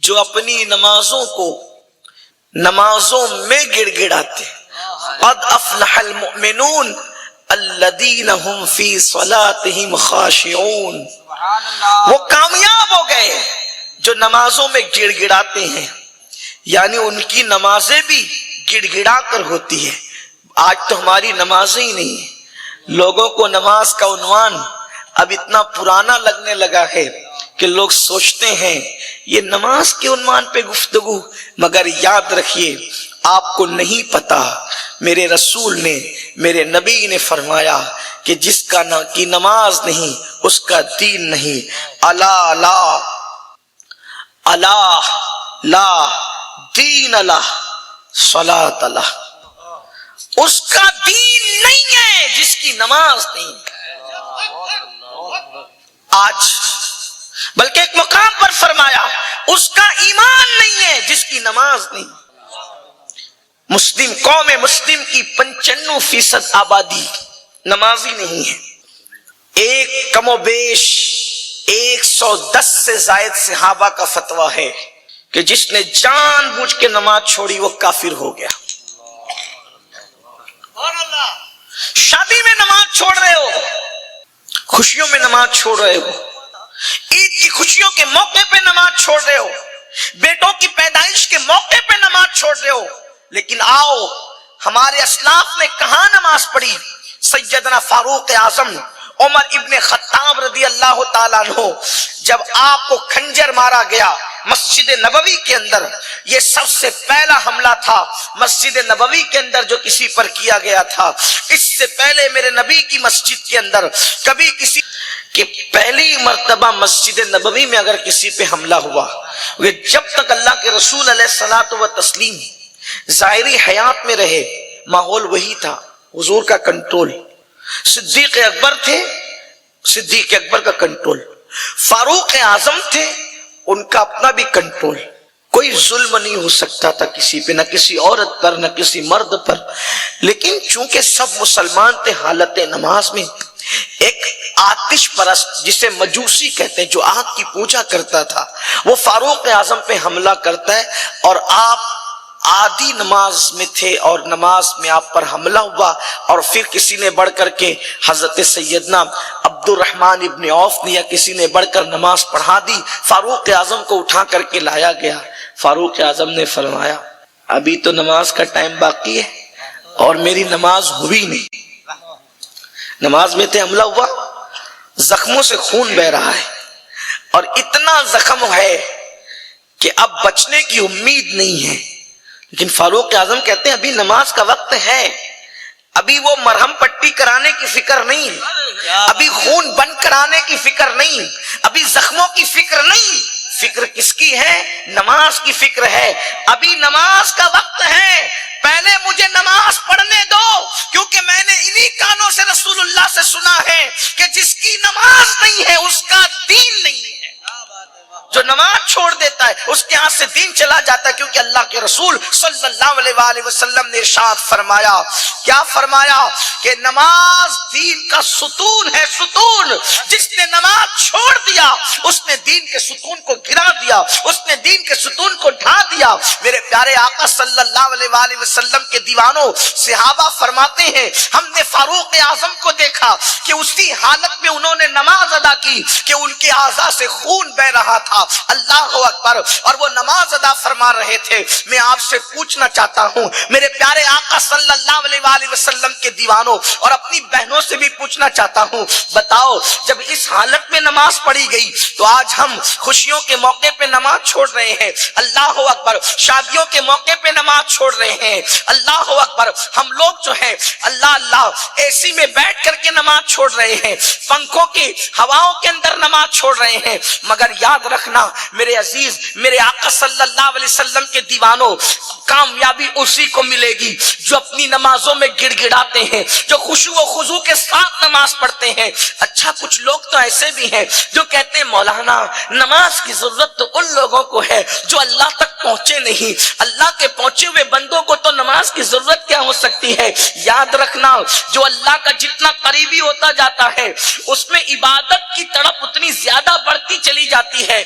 جو اپنی نمازوں کو نمازوں میں گڑ گڑاتے قد افلح المؤمنون الذین هم فی صلاتهم خاشعون، وہ کامیاب ہو گئے جو نمازوں میں گڑ گڑاتے ہیں، یعنی ان کی نمازیں بھی گڑ گڑا کر ہوتی ہے۔ آج تو ہماری نمازیں ہی نہیں ہیں، لوگوں کو نماز کا عنوان اب اتنا پرانا لگنے لگا ہے کہ لوگ سوچتے ہیں یہ نماز کے عنوان پہ گفتگو، مگر یاد رکھیے آپ کو نہیں پتا میرے رسول نے، میرے نبی نے فرمایا کہ جس کا کی نماز نہیں اس کا دین نہیں۔ الا لا الا لا دین اللہ صلاۃ اللہ، اس کا دین نہیں ہے جس کی نماز نہیں۔ آج بلکہ ایک مقام پر فرمایا اس کا ایمان نہیں ہے جس کی نماز نہیں۔ مسلم قوم مسلم کی 95% آبادی نمازی نہیں ہے۔ ایک کم و بیش 110 سے زائد صحابہ کا فتویٰ ہے کہ جس نے جان بوجھ کے نماز چھوڑی وہ کافر ہو گیا۔ شادی میں نماز چھوڑ رہے ہو، خوشیوں میں نماز چھوڑ رہے ہو، عید کی خوشیوں کے موقع پہ نماز چھوڑ رہے ہو، بیٹوں کی پیدائش کے موقع پہ نماز چھوڑ رہے ہو، لیکن آؤ ہمارے اسلاف نے کہاں نماز پڑھی؟ سیدنا فاروق اعظم عمر ابن خطاب رضی اللہ تعالیٰ عنہ، جب آپ کو خنجر مارا گیا مسجد نبوی کے اندر، یہ سب سے پہلا حملہ تھا مسجد نبوی کے اندر جو کسی پر کیا گیا تھا۔ اس سے پہلے میرے نبی کی مسجد کے اندر کبھی کسی کہ پہلی مرتبہ مسجد نبوی میں اگر کسی پہ حملہ ہوا، جب تک اللہ کے رسول علیہ الصلوۃ والتسلیم ظاہری حیات میں رہے ماحول وہی تھا، حضور کا کنٹرول، صدیق اکبر تھے، صدیق اکبر کا کنٹرول، فاروق اعظم تھے، ان کا اپنا بھی کنٹرول، کوئی ظلم نہیں ہو سکتا تھا کسی پہ، نہ کسی عورت پر نہ کسی مرد پر۔ لیکن چونکہ سب مسلمان تھے حالت نماز میں، ایک آتش پرست جسے مجوسی کہتے ہیں جو آگ کی پوجا کرتا تھا، وہ فاروق اعظم پہ حملہ کرتا ہے اور آپ آدھی نماز میں تھے اور نماز میں آپ پر حملہ ہوا، اور پھر کسی نے بڑھ کر کے حضرت سیدنا عبد الرحمن ابن عوف نے یا کسی نے بڑھ کر نماز پڑھا دی، فاروق اعظم کو اٹھا کر کے لایا گیا۔ فاروق اعظم نے فرمایا ابھی تو نماز کا ٹائم باقی ہے اور میری نماز ہوئی نہیں۔ نماز میں تھے، حملہ ہوا، زخموں سے خون بہ رہا ہے اور اتنا زخم ہے کہ اب بچنے کی امید نہیں ہے، لیکن فاروق اعظم کہتے ہیں ابھی نماز کا وقت ہے، ابھی وہ مرہم پٹی کرانے کی فکر نہیں، ابھی خون بند کرانے کی فکر نہیں، ابھی زخموں کی فکر نہیں، فکر کس کی ہے؟ نماز کی فکر ہے۔ ابھی نماز کا وقت ہے، پہلے مجھے نماز پڑھنے دو، کیونکہ میں نے انہی کانوں سے رسول اللہ سے سنا ہے کہ جس کی نماز نہیں ہے اس کا دین نہیں ہے۔ جو نماز چھوڑ دیتا ہے اس کے ہاتھ سے دین چلا جاتا ہے، کیونکہ اللہ کے رسول صلی اللہ علیہ وآلہ وسلم نے ارشاد فرمایا، کیا فرمایا؟ کہ نماز دین کا ستون ہے، ستون۔ جس نے نماز چھوڑ دیا اس نے دین کے ستون کو گرا دیا، اس نے دین کے ستون کو ڈھا دیا۔ میرے پیارے آقا صلی اللہ علیہ وآلہ وسلم کے دیوانوں، صحابہ فرماتے ہیں ہم نے فاروق اعظم کو دیکھا کہ اسی حالت میں انہوں نے نماز ادا کی کہ ان کے اعضاء سے خون بہ رہا تھا۔ اللہ اکبر، اور وہ نماز ادا فرما رہے تھے۔ میں آپ سے پوچھنا چاہتا ہوں میرے پیارے آقا صلی اللہ علیہ وآلہ وسلم کے دیوانوں، اور اپنی بہنوں سے بھی پوچھنا چاہتا ہوں، بتاؤ جب اس حالت میں نماز پڑھی گئی تو آج ہم خوشیوں کے موقع پہ نماز چھوڑ رہے ہیں، اللہ اکبر، شادیوں کے موقع پہ نماز چھوڑ رہے ہیں، اللہ اکبر، ہم لوگ جو ہیں اللہ اے سی میں بیٹھ کر کے نماز چھوڑ رہے ہیں، پنکھوں کی ہواؤں کے اندر نماز چھوڑ رہے ہیں۔ مگر یاد رکھنا میرے عزیز، میرے آقا صلی اللہ علیہ وسلم کے دیوانوں، کامیابی اسی کو ملے گی جو اپنی نمازوں میں گڑ گڑاتے ہیں، جو خشوع و خضوع کے ساتھ نماز پڑھتے ہیں۔ اچھا کچھ لوگ تو ایسے بھی ہیں جو کہتے ہیں مولانا نماز کی ضرورت تو ان لوگوں کو ہے جو اللہ تک پہنچے نہیں، اللہ کے پہنچے ہوئے بندوں کو تو نماز کی ضرورت کیا ہو سکتی ہے؟ یاد رکھنا جو اللہ کا جتنا قریبی ہوتا جاتا ہے اس میں عبادت کی تڑپ اتنی زیادہ بڑھتی چلی جاتی ہے۔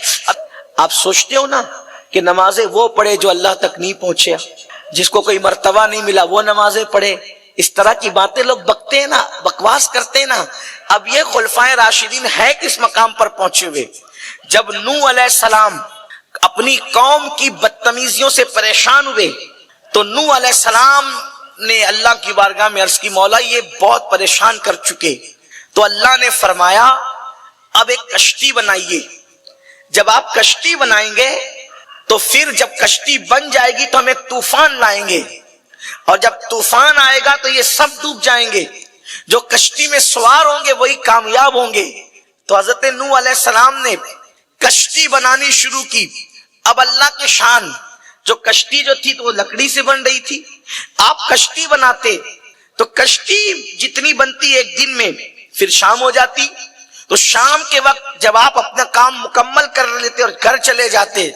آپ سوچتے ہو نا کہ نمازیں وہ پڑھے جو اللہ تک نہیں پہنچے، جس کو کوئی مرتبہ نہیں ملا وہ نمازیں پڑھے. اس طرح کی باتیں لوگ بکتے ہیں نا، بکواس کرتے ہیں نا. اب یہ خلفائے راشدین ہے کس مقام پر پہنچے ہوئے؟ جب نوح علیہ السلام اپنی قوم کی بدتمیزیوں سے پریشان ہوئے تو نوح علیہ السلام نے اللہ کی بارگاہ میں عرض کی، مولا یہ بہت پریشان کر چکے. تو اللہ نے فرمایا اب ایک کشتی بنائیے. جب آپ کشتی بنائیں گے تو پھر جب کشتی بن جائے گی تو ہم ایک طوفان لائیں گے، اور جب طوفان آئے گا تو یہ سب ڈوب جائیں گے، جو کشتی میں سوار ہوں گے وہی کامیاب ہوں گے. تو حضرت نوح علیہ السلام نے کشتی بنانی شروع کی. اب اللہ کی شان، جو کشتی جو تھی تو وہ لکڑی سے بن رہی تھی. آپ کشتی بناتے تو کشتی جتنی بنتی ایک دن میں پھر شام ہو جاتی. تو شام کے وقت جب آپ اپنا کام مکمل کر لیتے اور گھر چلے جاتے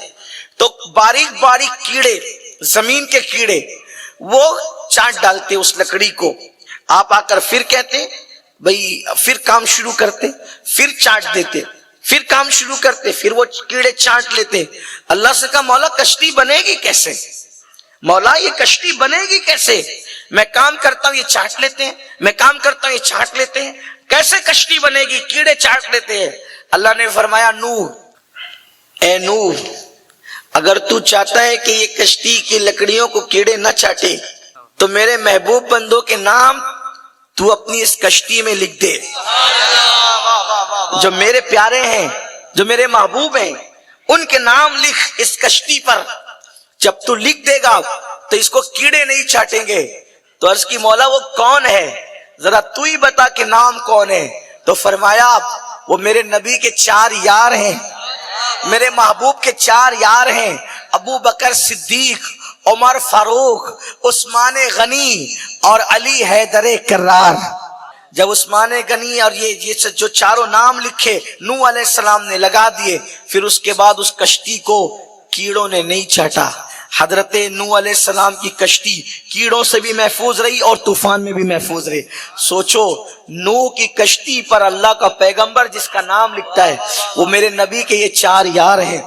تو باریک باریک کیڑے، زمین کے کیڑے، وہ چاٹ ڈالتے اس لکڑی کو. آپ آ کر پھر کہتے بھئی، پھر کام شروع کرتے، پھر چاٹ دیتے، پھر کام شروع کرتے، پھر وہ کیڑے چاٹ لیتے. اللہ سے کہا مولا کشتی بنے گی کیسے؟ مولا یہ کشتی بنے گی کیسے؟ میں کام کرتا ہوں یہ چاٹ لیتے ہیں، میں کام کرتا ہوں یہ چاٹ لیتے ہیں، کیسے کشتی بنے گی؟ کیڑے چاٹ لیتے ہیں. اللہ نے فرمایا نوح، اے نوح، اگر تو چاہتا ہے کہ یہ کشتی کی لکڑیوں کو کیڑے نہ چاٹے تو میرے محبوب بندوں کے نام تو اپنی اس کشتی میں لکھ دے. جو میرے پیارے ہیں، جو میرے محبوب ہیں، ان کے نام لکھ اس کشتی پر. جب تو لکھ دے گا تو اس کو کیڑے نہیں چاٹیں گے. تو عرض کی مولا وہ کون ہے؟ ذرا تو ہی بتا کہ نام کون ہے. تو فرمایا وہ میرے نبی کے 4 یار ہیں، میرے محبوب کے 4 یار ہیں، ابو بکر صدیق، عمر فاروق، عثمان غنی اور علی حیدر کرار. جب عثمان غنی اور یہ جو چاروں نام لکھے نوح علیہ السلام نے لگا دیے، پھر اس کے بعد اس کشتی کو کیڑوں نے نہیں چاٹا. حضرت نوح علیہ السلام کی کشتی کیڑوں سے بھی محفوظ رہی اور طوفان میں بھی محفوظ رہی. سوچو نوح کی کشتی پر اللہ کا پیغمبر جس کا نام لکھتا ہے وہ میرے نبی کے یہ 4 یار ہیں.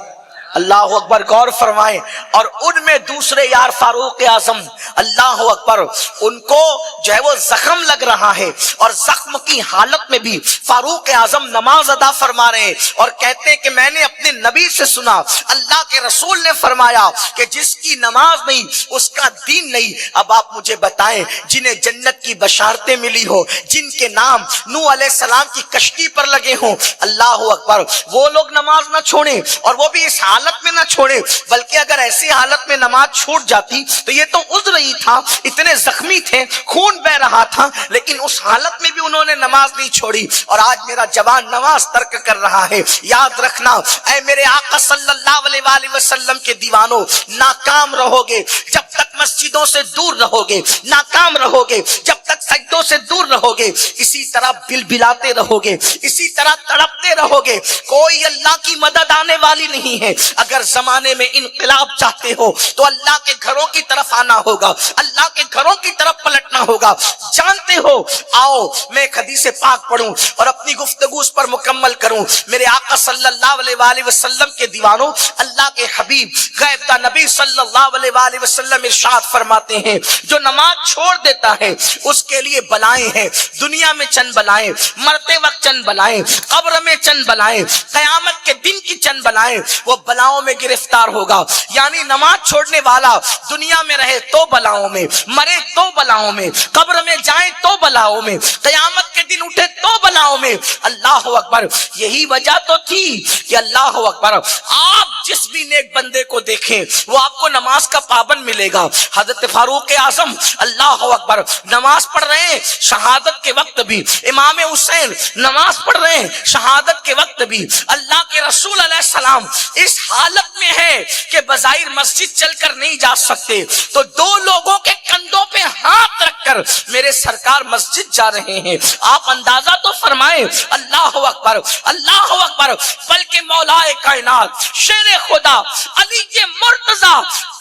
اللہ اکبر، غور فرمائیں. اور ان میں دوسرے یار فاروق اعظم، اللہ اکبر، ان کو جو ہے وہ زخم لگ رہا ہے اور زخم کی حالت میں بھی فاروق اعظم نماز ادا فرما رہے ہیں اور کہتے ہیں کہ میں نے اپنے نبی سے سنا اللہ کے رسول نے فرمایا کہ جس کی نماز نہیں اس کا دین نہیں. اب آپ مجھے بتائیں جنہیں جنت کی بشارتیں ملی ہو، جن کے نام نوح علیہ السلام کی کشتی پر لگے ہوں، اللہ اکبر، وہ لوگ نماز نہ چھوڑیں اور وہ بھی اس حالت میں نہ چھوڑے، بلکہ اگر ایسی حالت میں نماز چھوٹ جاتی تو یہ تو عذر ہی تھا، اتنے زخمی تھے، خون بہ رہا تھا، لیکن اس حالت میں بھی انہوں نے نماز نہیں چھوڑی. اور آج میرا جوان نماز ترک کر رہا ہے. یاد رکھنا اے میرے آقا صلی اللہ علیہ وآلہ وسلم کے دیوانوں، ناکام رہو گے جب تک مسجدوں سے دور رہو گے، ناکام رہو گے جب تک سجدوں سے دور رہو گے، اسی طرح بلبلاتے رہو گے، اسی طرح تڑپتے رہو گے. کوئی اللہ کی مدد آنے والی نہیں ہے. اگر زمانے میں انقلاب چاہتے ہو تو اللہ کے گھروں کی طرف آنا ہوگا، اللہ کے گھروں کی طرف پلٹنا ہوگا. جانتے ہو، آؤ میں ایک حدیث پاک پڑھوں اور اپنی گفتگو اس پر مکمل کروں. میرے آقا صلی اللہ علیہ وآلہ وسلم کے دیوانوں، اللہ کے حبیب غیب دا نبی صلی اللہ علیہ وآلہ وسلم ارشاد فرماتے ہیں جو نماز چھوڑ دیتا ہے اس کے لیے بلائیں ہیں. دنیا میں چند بلائیں، مرتے وقت چند بلائیں، قبر میں چند بلائیں، قیامت کے دن کی چند بلائیں. وہ بلاؤں میں گرفتار ہوگا. یعنی نماز چھوڑنے والا دنیا میں رہے تو بلاؤں میں، مرے تو بلاؤں میں، قبر میں جائیں تو بلاؤں میں، قیامت کے دن اٹھے تو بلاؤں میں. اللہ اکبر. یہی وجہ تو تھی کہ اللہ اکبر آپ جس بھی نیک بندے کو دیکھیں وہ آپ کو نماز کا پابند ملے گا. حضرت فاروق اعظم اللہ اکبر نماز پڑھ رہے ہیں شہادت کے وقت بھی، امام حسین نماز پڑھ رہے ہیں شہادت کے وقت بھی. اللہ کے رسول علیہ السلام اس حالت میں ہے کہ بظاہر مسجد چل کر نہیں جا سکتے تو 2 لوگوں کے کندھوں پہ ہاتھ رکھ کر میرے سرکار مسجد جا رہے ہیں. آپ اندازہ تو فرمائیں. اللہ اکبر، اللہ اکبر. بلکہ مولا کائنات شیر خدا علی مرتضی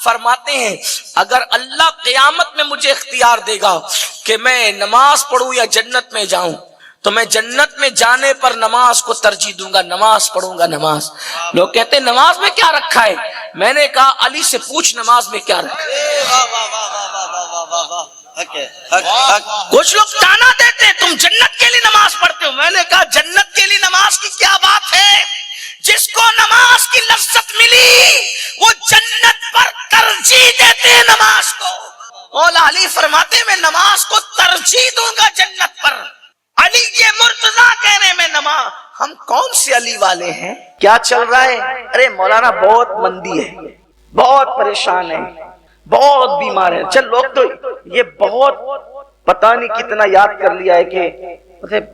فرماتے ہیں اگر اللہ قیامت میں مجھے اختیار دے گا کہ میں نماز پڑھوں یا جنت میں جاؤں تو میں جنت میں جانے پر نماز کو ترجیح دوں گا، نماز پڑھوں گا نماز۔ لوگ کہتے ہیں نماز میں کیا رکھا ہے؟ میں نے کہا علی سے پوچھ نماز میں کیا رکھا ہے۔ کچھ لوگ تانا دیتے ہیں تم جنت کے لیے نماز پڑھتے ہو، میں نے کہا جنت کے لیے نماز کی کیا بات ہے؟ جس کو نماز کی لذت ملی وہ جنت پر ترجیح دیتے ہیں نماز کو۔ مولا علی فرماتے میں نماز کو ترجیح دوں گا جنت پر۔ علی یہ مرتضیٰ کہہ رہے میں نماز، ہم کون سے علی والے ہیں؟ کیا چل رہا ہے؟ ارے مولانا بہت مندی ہے، بہت پریشان ہے، بہت بیمار ہے۔ چل لوگ تو یہ بہت پتہ نہیں کتنا یاد کر لیا ہے کہ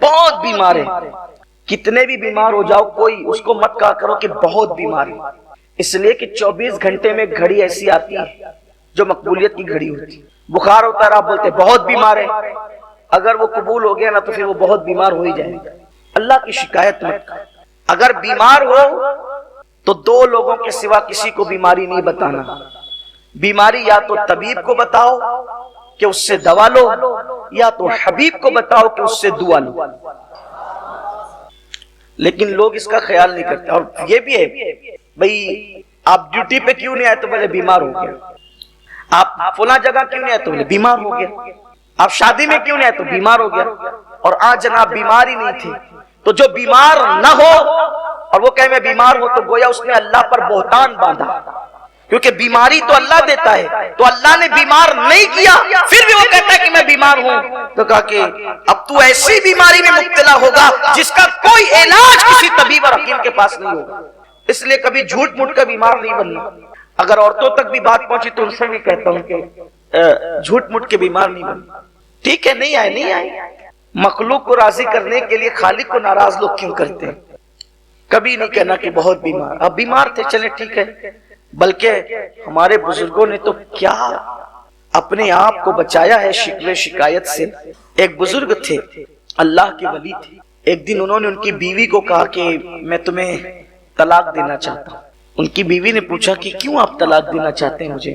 بہت بیمار ہے۔ کتنے بھی بیمار ہو جاؤ کوئی اس کو مت کہا کرو کہ بہت بیمار ہے، اس لیے کہ 24 گھنٹے میں گھڑی ایسی آتی ہے جو مقبولیت کی گھڑی ہوتی ہے۔ بخار ہوتا ہے آپ بولتے بہت بیمار ہے، اگر وہ قبول ہو گیا نا تو پھر وہ بہت بیمار ہو ہی جائے گا۔ اللہ کی شکایت مت کر۔ اگر بیمار ہو تو 2 لوگوں کے سوا کسی کو بیماری نہیں بتانا۔ بیماری یا تو طبیب کو بتاؤ کہ اس سے دوا لو، یا تو حبیب کو بتاؤ کہ اس سے دعا لو۔ لیکن لوگ اس کا خیال نہیں کرتے۔ اور یہ بھی ہے بھئی آپ ڈیوٹی پہ کیوں نہیں آئے تو بولے بیمار ہو گیا، آپ فلاں جگہ کیوں نہیں آئے تو بولے بیمار ہو گیا، آپ شادی میں کیوں نہیں آئے تو بیمار ہو گیا۔ اور آج جناب بیمار ہی نہیں تھے، تو جو بیمار نہ ہو اور وہ کہے میں بیمار ہوں تو گویا اس نے اللہ پر بہتان باندھا، کیونکہ بیماری تو اللہ دیتا ہے، تو اللہ نے بیمار نہیں کیا پھر بھی وہ کہتا ہے کہ میں بیمار ہوں، تو کہا کہ اب تو ایسی بیماری میں مبتلا ہوگا جس کا کوئی علاج کسی طبیب اور حکیم کے پاس نہیں ہوگا۔ اس لیے کبھی جھوٹ موٹ کا بیمار نہیں بننا۔ اگر عورتوں تک بھی بات پہنچی تو ان سے بھی کہتا ہوں کہ جھوٹ موٹ کے بیمار نہیں بننا۔ ٹھیک ہے نہیں آئے، مخلوق کو راضی کرنے کے لیے خالق کو ناراض لوگ کیوں کرتے ہیں؟ کبھی نہیں کہنا کہ بہت بیمار، اب بیمار تھے چلے ٹھیک ہے، بلکہ ہمارے بزرگوں نے تو کیا اپنے آپ کو بچایا ہے شکوے شکایت سے۔ ایک بزرگ تھے، اللہ کے ولی تھے، ایک دن انہوں نے ان کی بیوی کو کہا کہ میں تمہیں طلاق دینا چاہتا ہوں۔ ان کی بیوی نے پوچھا کہ کیوں آپ طلاق دینا چاہتے ہیں مجھے،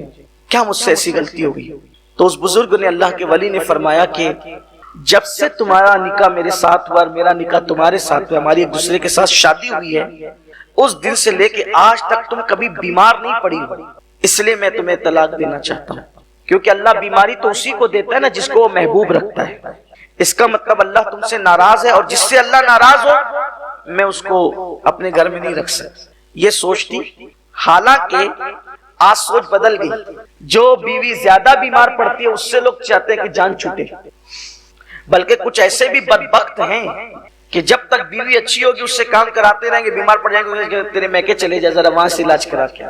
کیا مجھ سے ایسی غلطی ہو گئی؟ تو اس بزرگ نے اللہ کے ولی نے فرمایا کہ جب سے تمہارا نکاح میرے ساتھ ہوا اور میرا نکاح تمہارے ساتھ ہوا، ہماری ایک دوسرے کے ساتھ شادی ہوئی ہے، اس دن سے لے کے آج تک تم کبھی بیمار نہیں پڑی، اس لیے میں تمہیں طلاق دینا چاہتا ہوں۔ کیونکہ اللہ بیماری تو اسی کو دیتا ہے نا جس کو وہ محبوب رکھتا ہے۔ اس کا مطلب اللہ تم سے ناراض ہے، اور جس سے اللہ ناراض ہو میں اس کو اپنے گھر میں نہیں رکھ سکتا۔ یہ سوچتی، حالانکہ آج سوچ بدل گئی۔ جو بیوی زیادہ بیمار پڑتی ہے اس سے لوگ چاہتے ہیں کہ جان چھوٹے، بلکہ کچھ ایسے بھی بدبخت ہیں کہ جب تک بیوی اچھی ہوگی اس سے کام کراتے رہیں گے، بیمار پڑ جائیں گے تیرے میکے چلے جا ذرا وہاں سے علاج کرا کے۔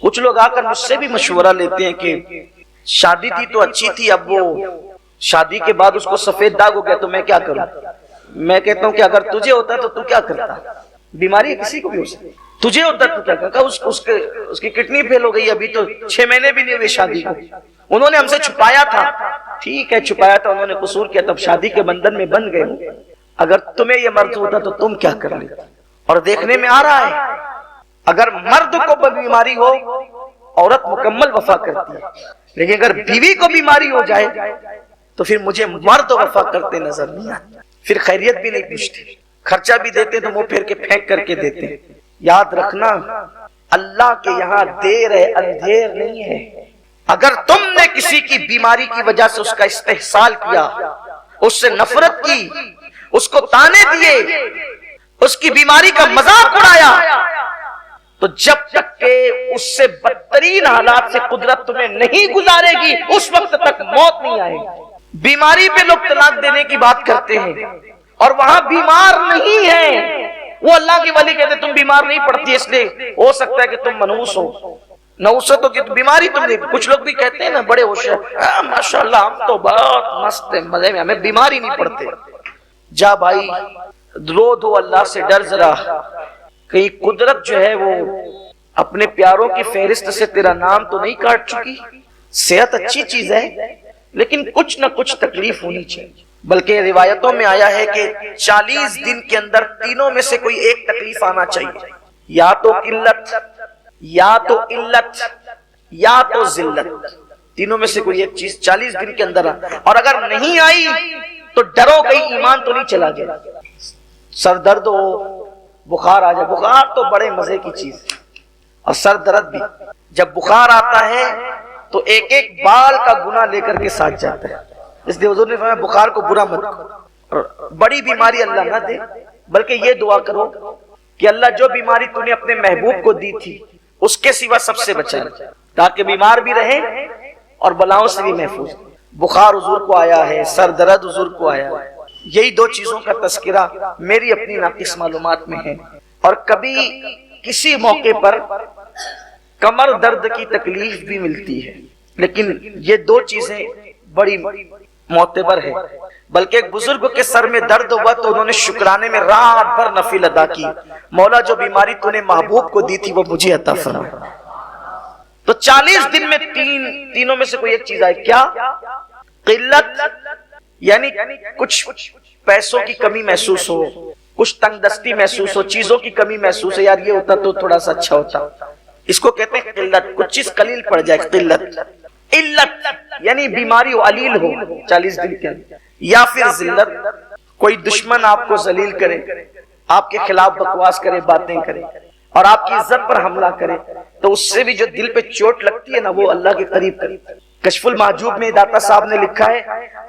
کچھ لوگ آ کر مجھ سے بھی مشورہ لیتے ہیں کہ شادی تھی تو اچھی تھی، اب وہ شادی کے بعد اس کو سفید داغ ہو گیا تو میں کیا کروں؟ میں کہتا ہوں کہ اگر تجھے ہوتا تو تو کیا کرتا؟ بیماری کسی کو بھی ہو سکتی، تجھے ہوتا تو کیا کرتا؟ اس کی کڈنی فیل ہو گئی، ابھی تو 6 مہینے بھی نہیں ہوئے شادی کو، انہوں نے ہم سے چھپایا تھا۔ ٹھیک ہے چھپایا تھا، انہوں نے قصور کیا، تب شادی کے بندھن میں بن گئے۔ اگر تمہیں یہ مرض ہوتا تو تم کیا کر لیتے؟ اور دیکھنے میں آ رہا ہے اگر مرد کو بیماری ہو عورت مکمل وفا کرتی ہے، لیکن اگر بیوی کو بیماری ہو جائے تو پھر مجھے مرد وفا کرتے نظر نہیں آتے، پھر خیریت بھی نہیں پوچھتے، خرچہ بھی دیتے تو منہ پھیر کے پھینک کر کے دیتے۔ یاد رکھنا اللہ کے یہاں دیر ہے اندھیر نہیں ہے۔ اگر تم نے کسی کی بیماری کی وجہ سے اس کا استحصال کیا، اس سے نفرت کی، اس کو تانے دیے، اس کی بیماری کا مذاق اڑایا، تو جب تک کہ اس سے بدترین حالات سے قدرت تمہیں نہیں گزارے گی اس وقت تک موت نہیں آئے گی۔ بیماری پہ لوگ طلاق دینے کی بات کرتے ہیں اور وہاں بیمار نہیں ہے، وہ اللہ کے ولی کہتے تم بیمار نہیں پڑتی اس لیے ہو سکتا ہے کہ تم منحوس ہو، نوست ہو کہ بیماری تم نہیں۔ کچھ لوگ بھی کہتے ہیں نا بڑے ہوشیار، ماشاءاللہ ہم تو بہت مست ہیں، مزے میں، ہمیں بیماری نہیں پڑتے۔ جا بھائی رو دو اللہ سے، ڈر ذرا کہیں قدرت جو ہے وہ اپنے پیاروں کی فہرست سے تیرا نام تو نہیں کاٹ چکی۔ صحت اچھی چیز ہے لیکن کچھ نہ کچھ تکلیف ہونی چاہیے، بلکہ روایتوں میں آیا ہے کہ 40 دن کے اندر تینوں میں سے کوئی ایک تکلیف آنا چاہیے، یا تو قلت، یا تو علت، یا تو ذلت، تینوں میں سے کوئی ایک چیز 40 دن کے اندر اور اگر نہیں آئی تو ڈرو کہیں ایمان تو نہیں چلا گیا. سر درد ہو, بخار آ جائے, بخار تو بڑے مزے کی چیز ہے, اور سر درد بھی. جب بخار آتا ہے تو ایک ایک بال کا گناہ لے کر کے ساتھ جاتا ہے. اس لیے حضور نے فرمایا بخار کو برا مت کرو, بڑی بیماری اللہ نہ دے, بلکہ یہ دعا کرو کہ اللہ جو بیماری تو نے اپنے محبوب کو دی تھی اس کے سوا سب سے بچا, تاکہ بیمار بھی رہے اور بلاؤں سے بھی محفوظ. بخار حضور کو آیا ہے, سر درد حضور کو آیا ہے. یہی دو چیزوں کا تذکرہ میری اپنی ناقص معلومات میں ہے. اور کبھی کسی موقع پر کمر درد کی تکلیف بھی ملتی ہے, لیکن یہ دو چیزیں بڑی معتبر ہے. بلکہ ایک بزرگ کے سر میں درد ہوا تو انہوں نے شکرانے میں رات بھر نفل ادا کی, مولا جو بیماری تو نے محبوب کو دی تھی وہ مجھے عطا فرما. تو 40 دن میں تینوں میں سے کوئی ایک چیز آئے. کیا؟ قلت, یعنی کچھ پیسوں کی کمی محسوس ہو, کچھ تنگ دستی محسوس ہو, چیزوں کی کمی محسوس ہے, یار یہ ہوتا تو تھوڑا سا اچھا ہوتا. اس کو کہتے ہیں قلت, کچھ چیز قلیل پڑ جائے قلت. علت یعنی بیماری ہو, علیل ہو 40 دن کے اندر. یا پھر ذلت, کوئی دشمن آپ کو ذلیل کرے, آپ کے خلاف بکواس کرے, باتیں کرے اور آپ کی عزت پر حملہ کرے, تو اس سے بھی جو دل پہ چوٹ لگتی ہے نا وہ اللہ کے قریب قریب. کشف المحجوب میں داتا صاحب نے لکھا ہے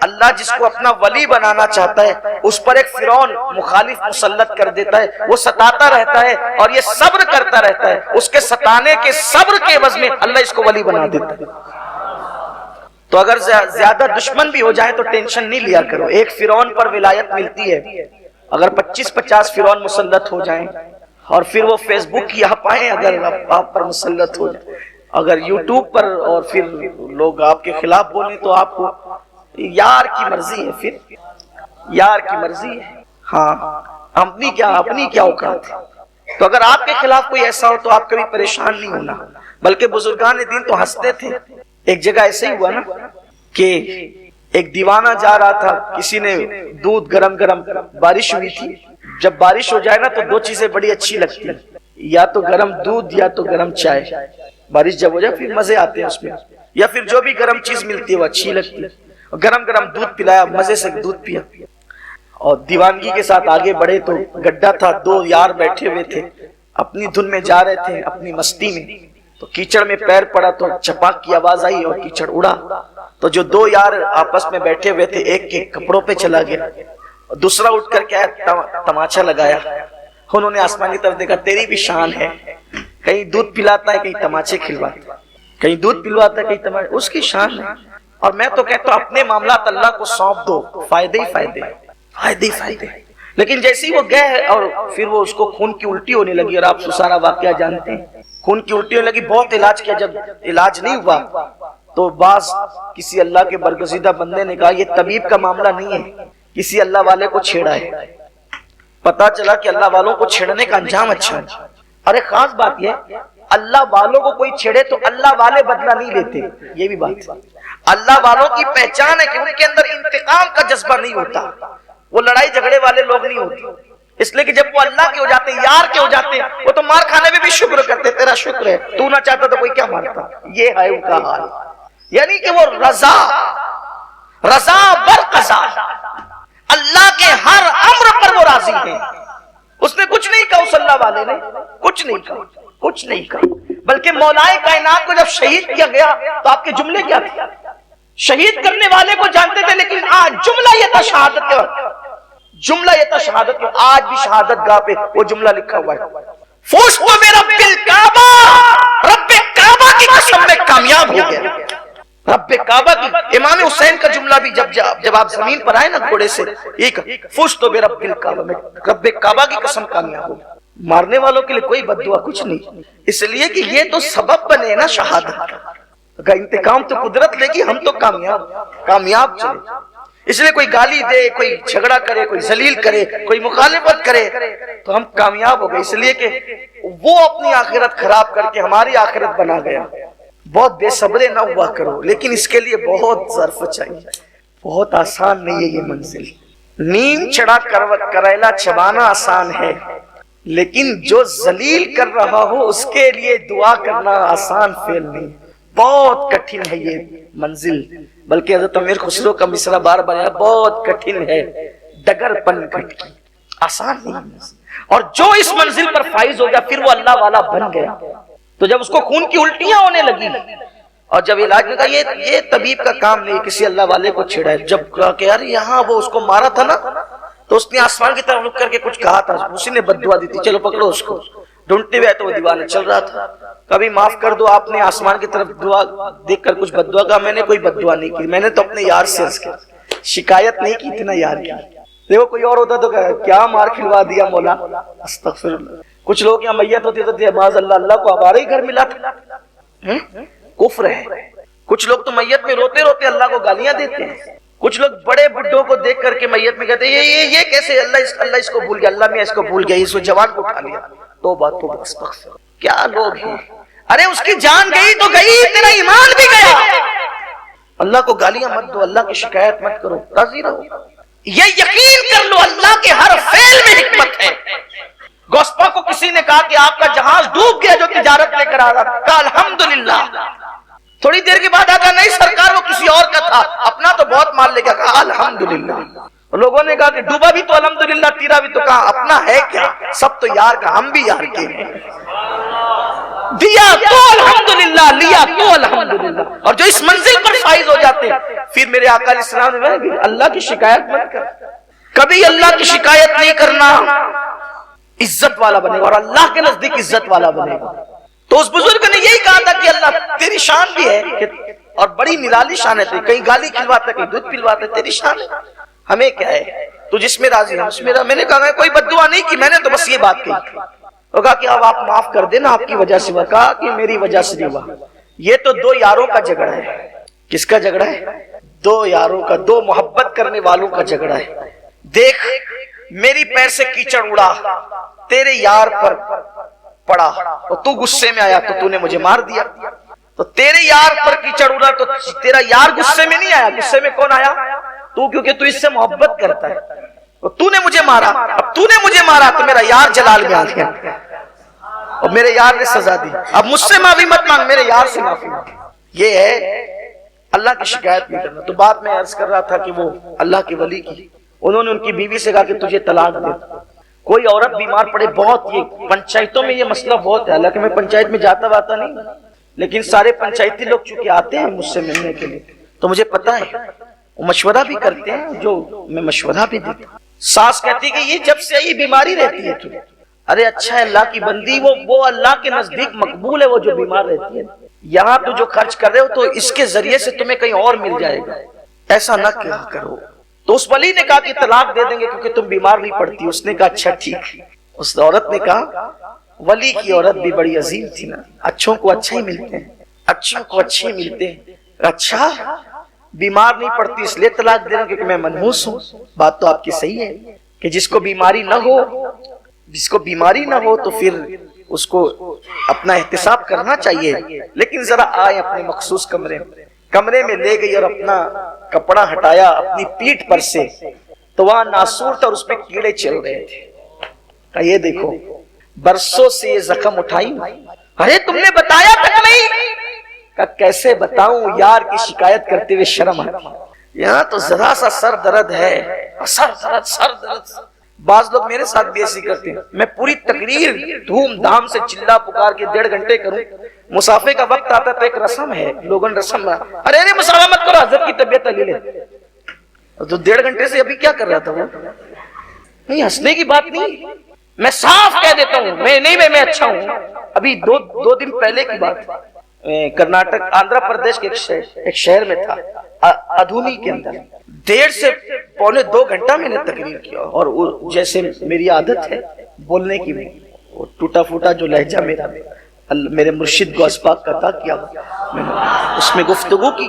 اللہ جس کو اپنا ولی بنانا چاہتا ہے اس پر ایک فرعون مخالف مسلط کر دیتا ہے, وہ ستاتا رہتا ہے اور یہ صبر کرتا رہتا ہے, اس کے ستانے کے صبر کے عوض میں اللہ اس کو ولی بنا دیتا ہے. تو اگر زیادہ دشمن بھی ہو جائے تو ٹینشن نہیں لیا کرو, ایک فرعون پر ولایت ملتی ہے. اگر 25-50 فرعون مسلط ہو جائیں اور پھر وہ فیس بک کی آپ آئیں, اگر آپ پر مسلط ہو جائے, اگر یوٹیوب پر, اور پھر لوگ آپ کے خلاف بولیں تو آپ کو یار کی مرضی ہے, پھر یار کی مرضی ہے. ہاں اپنی کیا اوقات ہے. تو اگر آپ کے خلاف کوئی ایسا ہو تو آپ کبھی پریشان نہیں ہونا, بلکہ بزرگان دین تو ہنستے تھے. ایک جگہ ایسے ہی ہوا نا کہ ایک دیوانہ جا رہا تھا, کسی نے دودھ گرم بارش ہوئی تھی. جب بارش ہو جائے نا تو دو چیزیں بڑی اچھی لگتی ہیں, یا تو گرم دودھ یا تو گرم چائے. بارش جب ہو جائے پھر مزے آتے ہیں اس میں, یا پھر جو بھی گرم چیز ملتی ہے وہ اچھی لگتی ہے. گرم دودھ پلایا, مزے سے دودھ پیا اور دیوانگی کے ساتھ آگے بڑھے تو گڈھا تھا, 2 یار بیٹھے ہوئے تھے, اپنی دھن میں جا رہے تھے, اپنی مستی میں. تو کیچڑ میں پیر پڑا تو چپاک کی آواز آئی اور کیچڑ اڑا. تو جو 2 یار آپس میں بیٹھے ہوئے تھے ایک کے کپڑوں پہ چلا گیا, دوسرا اٹھ کر کے تماچا لگایا. انہوں نے آسمان کی طرف دیکھا, تیری بھی شان ہے, کہیں دودھ پلاتا ہے کہیں تماچے کھلواتا ہے, کہیں دودھ پلواتا ہے کہیں تماچے, اس کی شان ہے. اور میں تو کہتا ہوں اپنے معاملات اللہ کو سونپ دو, فائدے ہی فائدے. لیکن جیسے ہی وہ گئے اور پھر وہ اس کو خون کی الٹی ہونے لگی, اور آپ سارا واقعہ جانتے ہیں, خون کی الٹی ہونے لگی, بہت علاج کیا, جب علاج نہیں ہوا تو بعض کسی اللہ کے برگزیدہ بندے نے کہا یہ طبیب کا معاملہ نہیں ہے, کسی اللہ والے کو چھیڑا ہے. پتا چلا کہ اللہ والوں کو چھیڑنے کا انجام اچھا ہے. اور ایک خاص بات یہ, اللہ والوں کو کوئی چھیڑے تو اللہ والے بدلہ نہیں لیتے, یہ بھی بات. اللہ والوں کی پہچان ہے کہ ان کے اندر انتقام کا جذبہ نہیں ہوتا, وہ لڑائی جھگڑے والے لوگ نہیں ہوتے. اس لیے کہ جب وہ اللہ کے ہو جاتے, یار کے ہو جاتے, وہ تو مار کھانے میں بھی شکر کرتے, تیرا شکر ہے, تو نہ چاہتا تو کوئی کیا مارتا. یہ ہے ان کا حال, یعنی کہ وہ رضا برقضا, اللہ کے ہر امر پر وہ راضی ہیں. اس نے کچھ نہیں کہا, اس اللہ والے نے کچھ نہیں کہا. بلکہ مولائے کائنات کو جب شہید کیا گیا تو آپ کے جملے کیا تھے؟ شہید کرنے والے کو جانتے تھے, لیکن آج جملہ یہ تھا شہادت کے, آج بھی شہادت گاہ پہ وہ جملہ لکھا ہوا ہے, فوش کو میرا بالکعبہ, رب کعبہ کی قسم میں کامیاب ہو گیا. رب کعبہ کی, امام حسین کا جملہ بھی جب آپ زمین پر آئے نا گھوڑے سے, ایک فوش تو میرا بالکعبہ, میں رب کعبہ کی قسم کامیاب ہو گیا. مارنے والوں کے لیے کوئی بد دعا کچھ نہیں, اس لیے کہ یہ تو سبب بنے نا شہادت کا. انتقام تو قدرت لے گی, ہم تو کامیاب چلے. اس لیے کوئی گالی دے, کوئی جھگڑا کرے, کوئی ذلیل کرے, کوئی مخالفت کرے تو ہم کامیاب ہو گئے, اس لیے کہ وہ اپنی آخرت خراب کر کے ہماری آخرت بنا گیا. بہت بے صبرے نہ ہوا کرو, لیکن اس کے لیے بہت ظرف چاہیے, بہت آسان نہیں ہے یہ منزل. نیم چڑھا کریلا چبانا آسان ہے, لیکن جو ذلیل کر رہا ہو اس کے لیے دعا کرنا آسان فعل نہیں. بہت کٹھن ہے یہ منزل، بلکہ حضرت امیر خسرو کا مصرع بار بار بہت کٹھن ہے ڈگر پن کٹ کی، آسان نہیں۔ اور جو اس منزل پر فائز ہو گیا پھر وہ اللہ والا بن گیا۔ تو جب اس کو خون کی الٹیاں ہونے لگی اور جب علاج میں کہا یہ طبیب کا کام نہیں، کسی اللہ والے کو چھیڑا ہے، جب کہا کہ یار یہاں وہ اس کو مارا تھا نا، تو اس نے آسمان کی طرف رک کر کے کچھ کہا تھا، اسی نے بد دعا دی تھی، چلو پکڑو اس کو۔ ڈھونڈتے ہوئے تو وہ دیوانہ چل رہا تھا، کبھی معاف کر دو آپ نے آسمان کی طرف دعا دیکھ کر کچھ بد دعا کہا، میں نے کوئی بد دعا نہیں کی، میں نے تو اپنے یار سے عرض کیا، شکایت نہیں کی تھی نا یار کی۔ دیکھو کوئی اور ہوتا تو کیا مار کھلوا دیا مولا، استغفر اللہ۔ کچھ لوگ یہاں میت ہوتی تو معاذ اللہ، اللہ کو ہمارا ہی گھر ملا تھا، کفر ہے۔ کچھ لوگ تو میت میں روتے روتے اللہ کو گالیاں دیتے ہیں، کچھ لوگ بڑے بڈھوں کو دیکھ کر کے میت میں کہتے ہیں یہ کیسے، اللہ اس کو بھول گیا، اللہ میں اس کو بھول گیا، اس کو جوان کو اٹھا لیا۔ توبہ توبہ استغفر، کیا لوگ ہیں۔ ارے اس کی جان گئی تو گئی، تیرا ایمان بھی گیا۔ اللہ کو گالیاں مت دو، اللہ کی شکایت مت کرو، راضی رہو۔ یہ یقین کر لو اللہ کے ہر فعل میں حکمت ہے۔ گوسپا کو کسی نے کہا کہ آپ کا جہاز ڈوب گیا جو تجارت لے کر آ رہا تھا، کہا الحمدللہ۔ تھوڑی دیر کے بعد آتا نہیں سرکار وہ کسی اور کا تھا، اپنا تو بہت مال لے گیا، کہا الحمدللہ۔ لوگوں نے کہا کہ ڈوبا بھی تو الحمدللہ، تیرا بھی تو، کہا اپنا ہے کیا، سب تو یار کا، ہم بھی یار کے ہیں، دیا تو الحمدللہ، لیا تو الحمدللہ۔ اور جو اس منزل پر فائز ہو جاتے ہیں پھر میرے آقا علیہ السلام نے اللہ کی شکایت مت کر، کبھی اللہ کی شکایت نہیں کرنا، عزت والا بنے گا اور اللہ کے نزدیک عزت والا بنے گا۔ تو اس بزرگ نے یہی کہا تھا کہ اللہ تیری شان بھی ہے اور بڑی نرالی شان ہے، کہیں گالی کھلواتا ہے، کہیں دودھ پلواتا ہے، تیری شان ہے، ہمیں کیا ہے، تو جس میں راضی ہے اس میں۔ میں نے کہا کوئی بد دعا نہیں کی، میں نے تو بس یہ بات کہی، وہ کہا کہ اب آپ معاف کر دینا، آپ کی وجہ سے ہوا، کہا کہ میری وجہ سے نہیں ہوا، یہ تو دو یاروں کا جھگڑا ہے۔ کس کا جھگڑا ہے؟ دو یاروں کا، دو محبت کرنے والوں کا جھگڑا ہے۔ دیکھ میری پیر سے کیچڑ اڑا، تیرے یار پر پڑا اور تو غصے میں آیا تو تو نے مجھے مار دیا۔ تو تیرے یار پر کیچڑ اڑا تو تیرا یار غصے میں نہیں آیا، غصے میں کون آیا؟ تو، کیونکہ تو اس سے محبت کرتا ہے، تو نے مجھے مارا، اب تو نے مجھے مارا تو میرا یار جلال میں آ گیا اور میرے یار نے سزا دی، اب مجھ سے معافی مت مانگ، میرے یار سے معافی مانگ۔ یہ ہے اللہ کی شکایت نہیں کرنا۔ تو بات میں عرض کر رہا تھا کہ وہ اللہ کے ولی کی، انہوں نے ان کی بیوی سے کہا کہ تجھے طلاق دے۔ کوئی عورت بیمار پڑے، بہت یہ پنچایتوں میں یہ مسئلہ بہت ہے، حالانکہ میں پنچایت میں جاتا واتا نہیں، لیکن سارے پنچایتی لوگ چونکہ آتے ہیں مجھ سے ملنے کے لیے تو مجھے پتا ہے، وہ مشورہ بھی کرتے ہیں، جو میں مشورہ بھی دیتا ہوں۔ ساس کہتی کہ یہ جب سے یہ بیماری رہتی ہے تجھے، ارے اچھا ہے اللہ کی بندی، وہ اللہ کے نزدیک مقبول ہے، وہ جو بیمار رہتی ہے، یہاں تو جو خرچ کر رہے ہو تو اس کے ذریعے سے تمہیں کہیں اور مل جائے گا، ایسا نہ کیا کرو۔ تو اس ولی نے کہا کہ طلاق دے دیں گے کیونکہ تم بیمار نہیں پڑتی۔ اس نے کہا اچھا ٹھیک۔ اس عورت نے کہا، ولی کی عورت بھی بڑی عظیم تھی نا، اچھوں کو اچھا ہی ملتے ہیں، اچھوں کو اچھے ملتے ہیں، اچھا بیمار نہیں پڑتی اس لیے طلاق دے رہا ہوں کیونکہ میں منحوس ہوں۔ بات تو آپ کی صحیح ہے کہ جس کو بیماری نہ ہو تو پھر اس کو اپنا احتساب کرنا چاہیے، لیکن ذرا آئے اپنے مخصوص کمرے میں لے گئی اور اپنا کپڑا ہٹایا اپنی پیٹھ پر سے تو وہاں ناسور تھا اور اس پہ کیڑے چل رہے تھے۔ کہا یہ دیکھو برسوں سے یہ زخم اٹھائی، ارے تم نے بتایا تک نہیں؟ کہا کیسے بتاؤں، یار کی شکایت کرتے ہوئے شرم آتی، یہاں تو ذرا سا سر درد ہے، سر درد۔ بعض لوگ میرے ساتھ بھی ایسی کرتے ہیں، میں پوری تقریر دھوم دھام سے چلا پکار کے 1.5 گھنٹے کروں، مسافے کا وقت آتا تو ایک رسم ہے، لوگوں نے رسم ارے مسافہ مت کرو، حضرت کی طبیعت لے لے۔ تو 1.5 گھنٹے سے ابھی کیا کر رہا تھا وہ؟ نہیں، ہنسنے کی بات نہیں، میں صاف کہہ دیتا ہوں، میں اچھا ہوں۔ ابھی دو دن پہلے کی بات، کرناٹک آندھرا پردیش کے ایک شہر میں تھا، ادھونی کے اندر 1.5 سے پونے 2 گھنٹہ میں نے تقریر کیا، اور جیسے میری عادت ہے بولنے کی، وہ ٹوٹا پھوٹا جو لہجہ میرے مرشد غوث پاک کا تھا کیا میں نے اس میں گفتگو کی،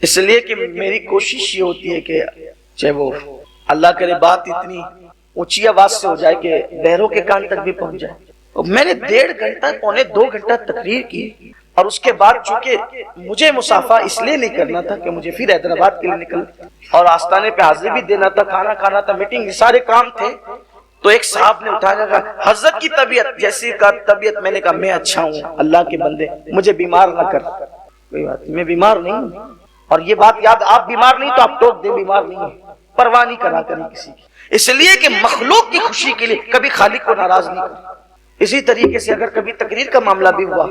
اس لیے کہ میری کوشش یہ ہوتی ہے کہ چاہے وہ اللہ کرے بات اتنی اونچی آواز سے ہو جائے کہ بہروں کے کان تک بھی پہنچ جائے۔ میں نے 1.5 گھنٹہ پونے 2 گھنٹہ تقریر کی، اور اس کے بعد چونکہ مجھے مسافہ اس لیے نہیں کرنا تھا کہ مجھے پھر حیدرآباد کے لیے نکلنا اور آستانے پہ حاضری بھی دینا تھا، کھانا کھانا تھا، میٹنگ، سارے کام تھے، تو ایک صاحب نے اٹھایا کہا حضرت کی طبیعت جیسی کا طبیعت، میں نے کہا میں اچھا ہوں اللہ کے بندے، مجھے بیمار نہ کر۔ کوئی بات نہیں، میں بیمار نہیں ہوں، اور یہ بات یاد، آپ بیمار نہیں تو آپ ٹوک دیں بیمار نہیں ہیں، پرواہ نہیں کرا کریں کسی کی، اس لیے کہ مخلوق کی خوشی کے لیے کبھی خالق کو ناراض نہیں کریں۔ اسی طریقے سے اگر کبھی تقریر کا معاملہ بھی ہوا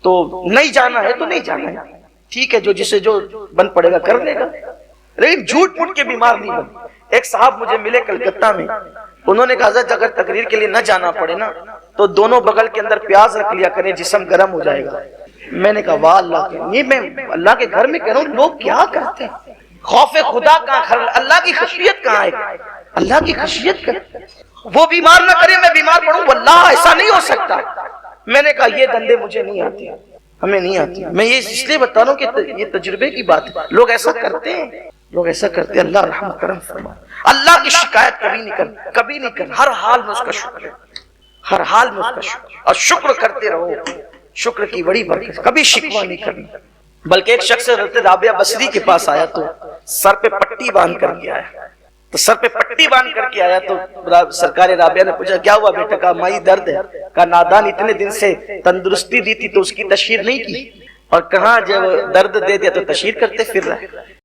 تو نہیں جانا ہے تو نہیں جانا ہے، ٹھیک ہے، جو جسے جو بن پڑے گا کر لے گا، لیکن جھوٹ موٹ کے بیمار نہیں بن۔ ایک صاحب مجھے ملے کلکتہ میں، انہوں نے کہا حضرت اگر تقریر کے لیے نہ جانا پڑے نا تو دونوں بغل کے اندر پیاز رکھ لیا کریں، جسم گرم ہو جائے گا۔ میں نے کہا واہ اللہ کے، یہ میں اللہ کے گھر میں کہہ رہا ہوں لوگ کیا کرتے ہیں، خوف خدا کہاں، اللہ کی خشیت کہاں ہے، اللہ کی خشیت کا، وہ بیمار نہ کرے میں بیمار پڑوں، واللہ ایسا نہیں ہو سکتا۔ میں نے کہا یہ دندے مجھے نہیں آتے، ہمیں نہیں آتی، میں یہ اس لیے بتا رہا ہوں کہ یہ تجربے کی بات ہے، لوگ ایسا کرتے ہیں، لوگ ایسا کرتے ہیں، اللہ رحم کرم فرما، اللہ کی شکایت کبھی نہیں کر، کبھی نہیں کر، ہر حال میں اس کا شکر ہے، ہر حال میں اس کا شکر، اور شکر کرتے رہو، شکر کی بڑی برکت، کبھی شکوہ نہیں کرنا۔ بلکہ ایک شخص حضرت رابعہ بصری کے پاس آیا تو سر پہ پٹی باندھ کر کے آیا، تو سر پہ پٹی باندھ کر کے آیا تو سرکار رابعہ نے پوچھا کیا ہوا بیٹا؟ کہا مائی درد ہے۔ کہا نادان اتنے دن سے تندرستی دی تھی تو اس کی تشہیر نہیں کی، اور کہاں جب درد دے دیا تو تشہیر کرتے پھر رہا ہے۔